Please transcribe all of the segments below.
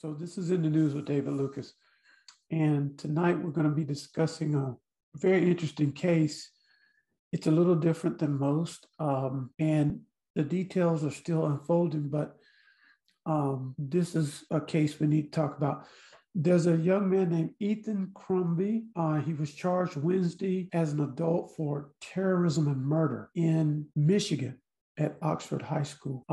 So this is In the News with David Lucas. And tonight we're going to be discussing a very interesting case. It's a little different than most, and the details are still unfolding, but this is a case we need to talk about. There's a young man named Ethan Crumbley. He was charged Wednesday as an adult for terrorism and murder in Michigan at Oxford High School.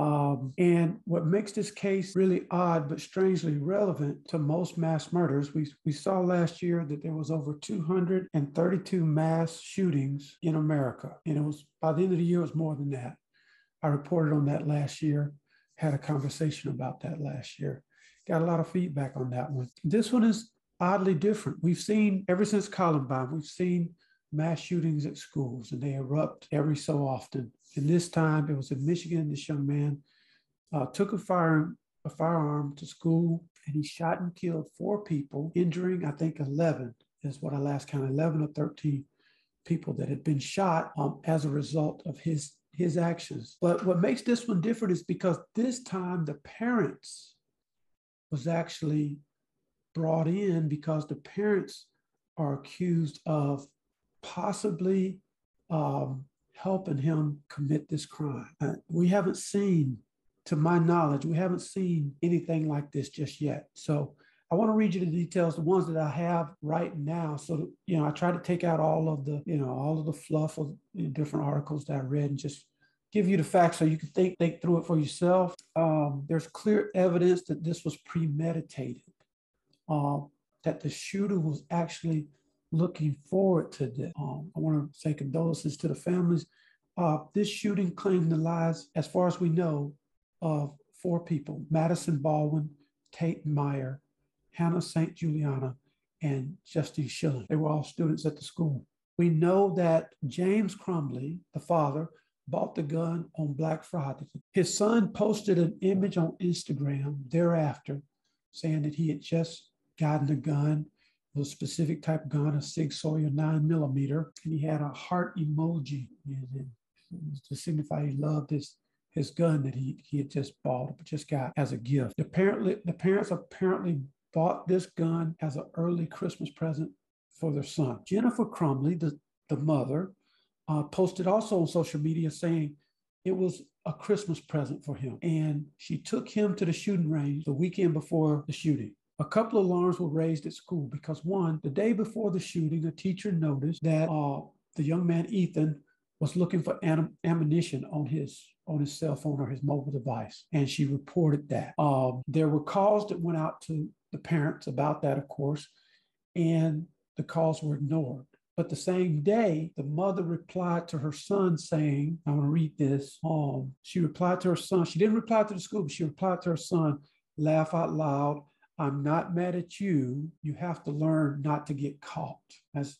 And what makes this case really odd, but strangely relevant to most mass murders, we saw last year that there was over 232 mass shootings in America. And it was, by the end of the year, it was more than that. I reported on that last year, had a conversation about that last year. Got a lot of feedback on that one. This one is oddly different. We've seen, ever since Columbine, we've seen mass shootings at schools, and they erupt every so often. And this time it was in Michigan. This young man took a firearm to school, and he shot and killed 4 people, injuring, I think, 11 is what I last counted, 11 or 13 people that had been shot as a result of his actions. But what makes this one different is because this time the parents was actually brought in, because the parents are accused of possibly helping him commit this crime. We haven't seen, to my knowledge, we haven't seen anything like this just yet. So I want to read you the details, the ones that I have right now. So, I try to take out all of the fluff of the different articles that I read and just give you the facts so you can think through it for yourself. There's clear evidence that this was premeditated, that the shooter was actually looking forward to this. I want to say condolences to the families. This shooting claimed the lives, as far as we know, of 4 people: Madison Baldwin, Tate Meyer, Hannah St. Juliana, and Justine Schilling. They were all students at the school. We know that James Crumbley, the father, bought the gun on Black Friday. His son posted an image on Instagram thereafter saying that he had just gotten a gun, a specific type of gun, a Sig Sauer 9mm, and he had a heart emoji to signify he loved his gun that he had just got as a gift. The parents apparently bought this gun as an early Christmas present for their son. Jennifer Crumbley, the mother, posted also on social media saying it was a Christmas present for him, and she took him to the shooting range the weekend before the shooting. A couple of alarms were raised at school because, one, the day before the shooting, a teacher noticed that the young man, Ethan, was looking for ammunition on his cell phone or his mobile device, and she reported that. There were calls that went out to the parents about that, of course, and the calls were ignored. But the same day, the mother replied to her son saying, I want to read this. She replied to her son. She didn't reply to the school, but she replied to her son, laugh out loud. I'm not mad at you. You have to learn not to get caught. That's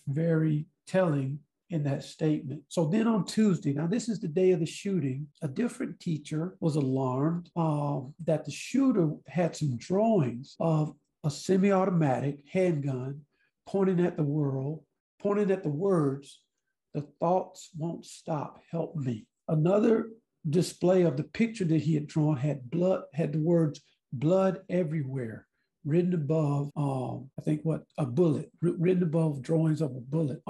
very telling in that statement. So then on Tuesday, now this is the day of the shooting, a different teacher was alarmed that the shooter had some drawings of a semi-automatic handgun pointing at the words, the thoughts won't stop, help me. Another display of the picture that he had drawn had the words blood everywhere written above, a bullet, written above drawings of a bullet.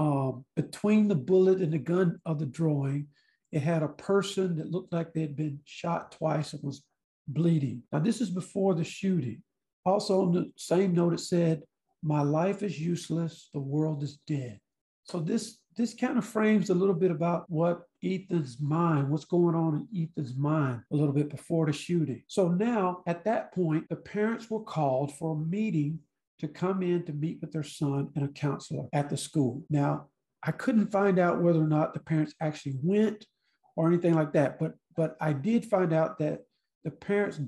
Between the bullet and the gun of the drawing, it had a person that looked like they had been shot twice and was bleeding. Now, this is before the shooting. Also on the same note, it said, my life is useless, the world is dead. So this kind of frames a little bit about what's going on in Ethan's mind a little bit before the shooting. So now, at that point, the parents were called for a meeting to come in to meet with their son and a counselor at the school. Now, I couldn't find out whether or not the parents actually went or anything like that, but I did find out that the parents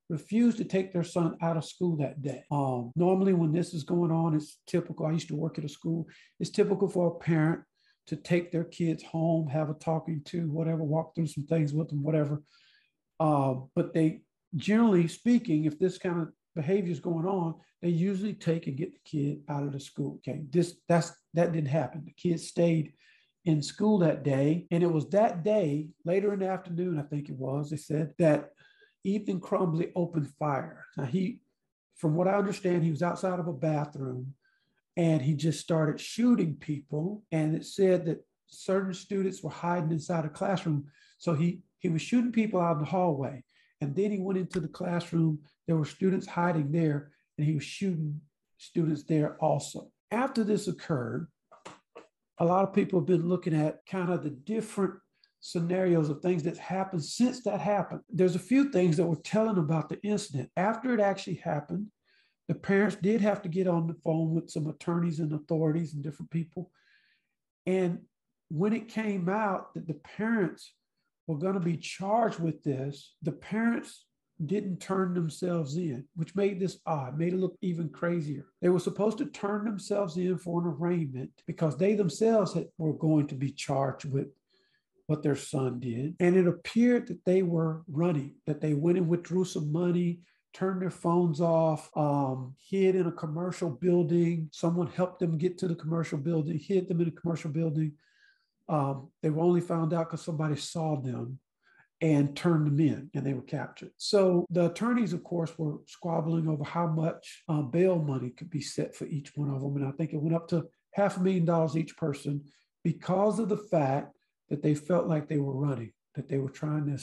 refused to take their son out of school that day. Normally when this is going on, it's typical. I used to work at a school. It's typical for a parent to take their kids home, have a talking to, whatever, walk through some things with them, whatever. But they, generally speaking, if this kind of behavior is going on, they usually take and get the kid out of the school. Okay, that didn't happen. The kid stayed in school that day. And it was that day, later in the afternoon, I think it was, they said that Ethan Crumbley opened fire. Now from what I understand, he was outside of a bathroom and he just started shooting people. And it said that certain students were hiding inside a classroom. So he was shooting people out in the hallway. And then he went into the classroom. There were students hiding there, and he was shooting students there also. After this occurred, a lot of people have been looking at kind of the different scenarios of things that happened since that happened. There's a few things that were telling about the incident. After it actually happened, the parents did have to get on the phone with some attorneys and authorities and different people. And when it came out that the parents were going to be charged with this, the parents didn't turn themselves in, which made this odd, made it look even crazier. They were supposed to turn themselves in for an arraignment because they themselves were going to be charged with what their son did. And it appeared that they were running, that they went and withdrew some money, turned their phones off, hid in a commercial building. Someone helped them get to the commercial building, hid them in a commercial building. They were only found out because somebody saw them and turned them in, and they were captured. So the attorneys, of course, were squabbling over how much bail money could be set for each one of them. And I think it went up to $500,000 each person because of the fact that they felt like they were running, that they were trying to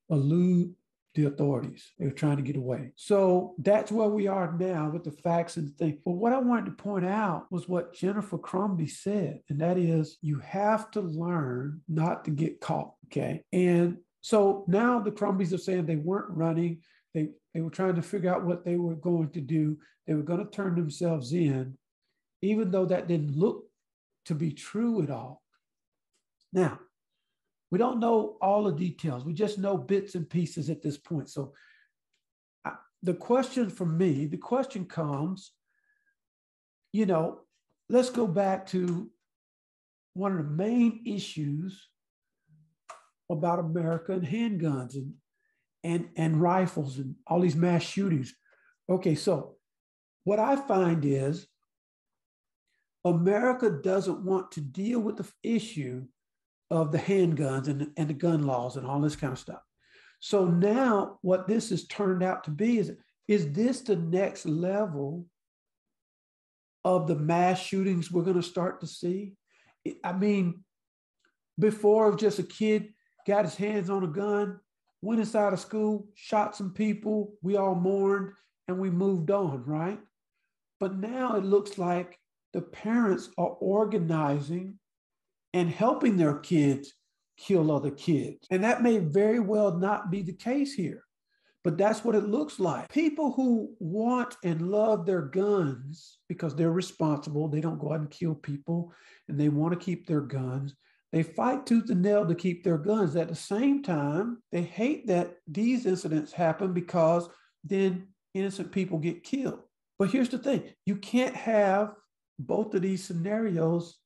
elude the authorities. They were trying to get away. So that's where we are now with the facts and things. But what I wanted to point out was what Jennifer Crumbley said, and that is you have to learn not to get caught, okay? And so now the Crumbleys are saying they weren't running. They were trying to figure out what they were going to do. They were going to turn themselves in, even though that didn't look to be true at all. Now, we don't know all the details. We just know bits and pieces at this point. So the question for me, the question comes, let's go back to one of the main issues about America and handguns and rifles and all these mass shootings. Okay, so what I find is America doesn't want to deal with the issue of the handguns and the gun laws and all this kind of stuff. So now what this has turned out to be is this the next level of the mass shootings we're going to start to see? I mean, before just a kid got his hands on a gun, went inside of school, shot some people, we all mourned and we moved on, right? But now it looks like the parents are organizing and helping their kids kill other kids. And that may very well not be the case here, but that's what it looks like. People who want and love their guns because they're responsible, they don't go out and kill people, and they want to keep their guns. They fight tooth and nail to keep their guns. At the same time, they hate that these incidents happen because then innocent people get killed. But here's the thing, you can't have both of these scenarios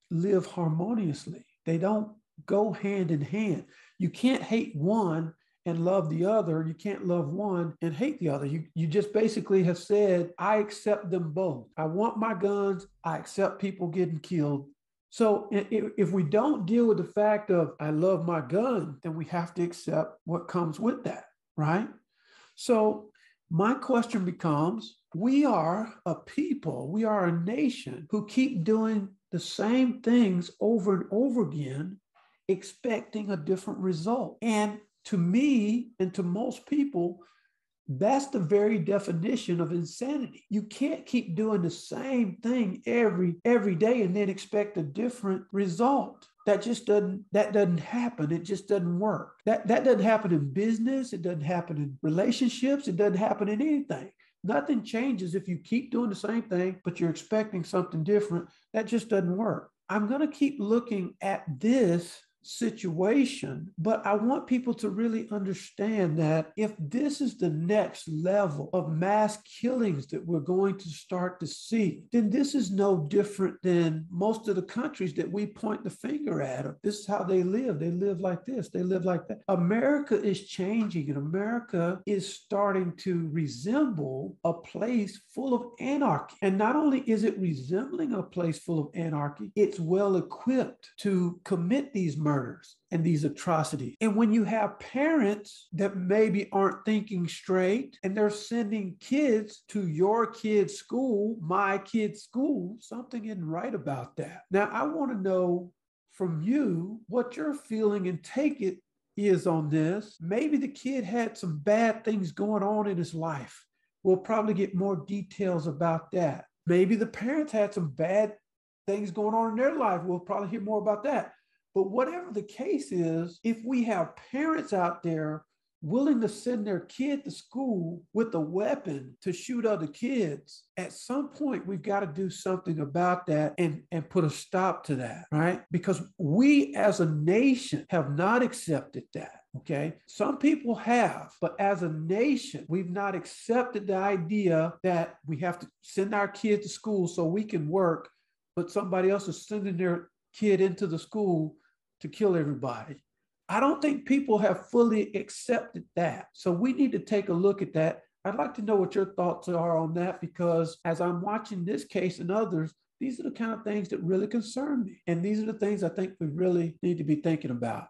live harmoniously. They don't go hand in hand. You can't hate one and love the other. You can't love one and hate the other. You just basically have said, I accept them both. I want my guns. I accept people getting killed. So if we don't deal with the fact of I love my gun, then we have to accept what comes with that, right? So my question becomes, we are a people, we are a nation who keep doing the same things over and over again, expecting a different result. And to me and to most people, that's the very definition of insanity. You can't keep doing the same thing every day and then expect a different result. That doesn't happen. It just doesn't work. That doesn't happen in business. It doesn't happen in relationships. It doesn't happen in anything. Nothing changes if you keep doing the same thing, but you're expecting something different. That just doesn't work. I'm going to keep looking at this situation, but I want people to really understand that if this is the next level of mass killings that we're going to start to see, then this is no different than most of the countries that we point the finger at. This is how they live. They live like this. They live like that. America is changing, and America is starting to resemble a place full of anarchy. And not only is it resembling a place full of anarchy, it's well equipped to commit these murders and these atrocities. And when you have parents that maybe aren't thinking straight and they're sending kids to your kid's school, my kid's school, something isn't right about that. Now, I want to know from you what your feeling and take it is on this. Maybe the kid had some bad things going on in his life. We'll probably get more details about that. Maybe the parents had some bad things going on in their life. We'll probably hear more about that. But whatever the case is, if we have parents out there willing to send their kid to school with a weapon to shoot other kids, at some point we've got to do something about that and put a stop to that, right? Because we as a nation have not accepted that. Okay. Some people have, but as a nation, we've not accepted the idea that we have to send our kids to school so we can work, but somebody else is sending their kid into the school to kill everybody. I don't think people have fully accepted that. So we need to take a look at that. I'd like to know what your thoughts are on that, because as I'm watching this case and others, these are the kind of things that really concern me. And these are the things I think we really need to be thinking about.